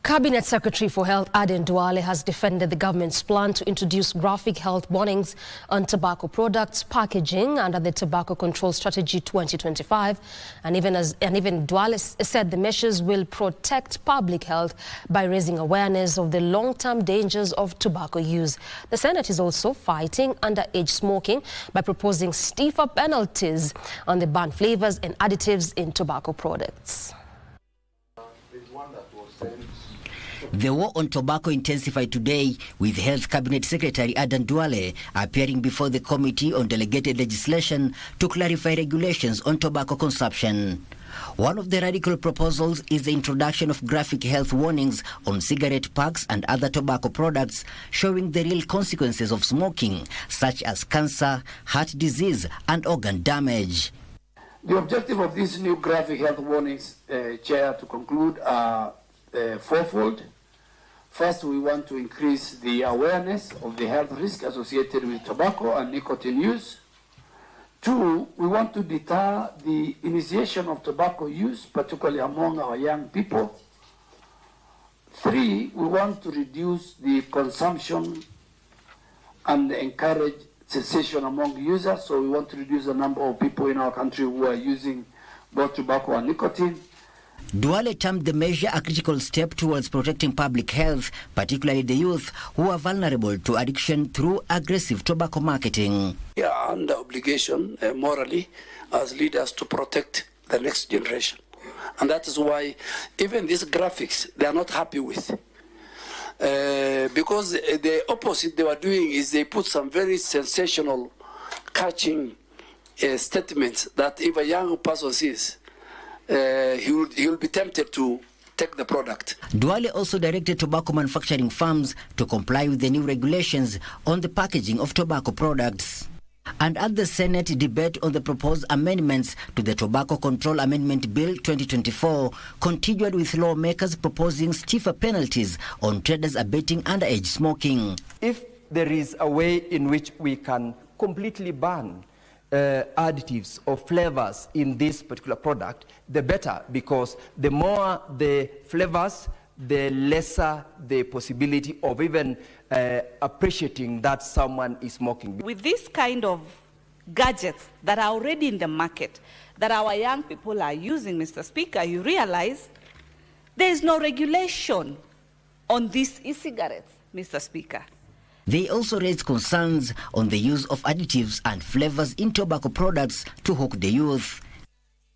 Cabinet Secretary for Health Aden Duale has defended the government's plan to introduce graphic health warnings on tobacco products packaging under the Tobacco Control Strategy 2025, and even Duale said the measures will protect public health by raising awareness of the long-term dangers of tobacco use. The Senate is also fighting underage smoking by proposing stiffer penalties on the banned flavors and additives in tobacco products. The war on tobacco intensified today, with Health Cabinet Secretary Aden Duale appearing before the Committee on Delegated Legislation to clarify regulations on tobacco consumption. One of the radical proposals is the introduction of graphic health warnings on cigarette packs and other tobacco products, showing the real consequences of smoking, such as cancer, heart disease, and organ damage. The objective of these new graphic health warnings, Chair, to conclude, are fourfold. First, we want to increase the awareness of the health risk associated with tobacco and nicotine use. Two, we want to deter the initiation of tobacco use, particularly among our young people. Three, we want to reduce the consumption and encourage cessation among users. So we want to reduce the number of people in our country who are using both tobacco and nicotine. Duale termed the measure a critical step towards protecting public health, particularly the youth who are vulnerable to addiction through aggressive tobacco marketing. We are under obligation morally as leaders to protect the next generation. And that is why even these graphics they are not happy with. Because the opposite they were doing is they put some very sensational, catching statements that if a young person sees, he will be tempted to take the product. Duale also directed tobacco manufacturing firms to comply with the new regulations on the packaging of tobacco products. And at the Senate, debate on the proposed amendments to the Tobacco Control Amendment Bill 2024 continued, with lawmakers proposing stiffer penalties on traders abetting underage smoking. If there is a way in which we can completely ban additives or flavors in this particular product, the better, because the more the flavors, the lesser the possibility of even appreciating that someone is smoking. With this kind of gadgets that are already in the market, that our young people are using, Mr. Speaker, you realize there is no regulation on these e-cigarettes, Mr. Speaker. They also raised concerns on the use of additives and flavors in tobacco products to hook the youth.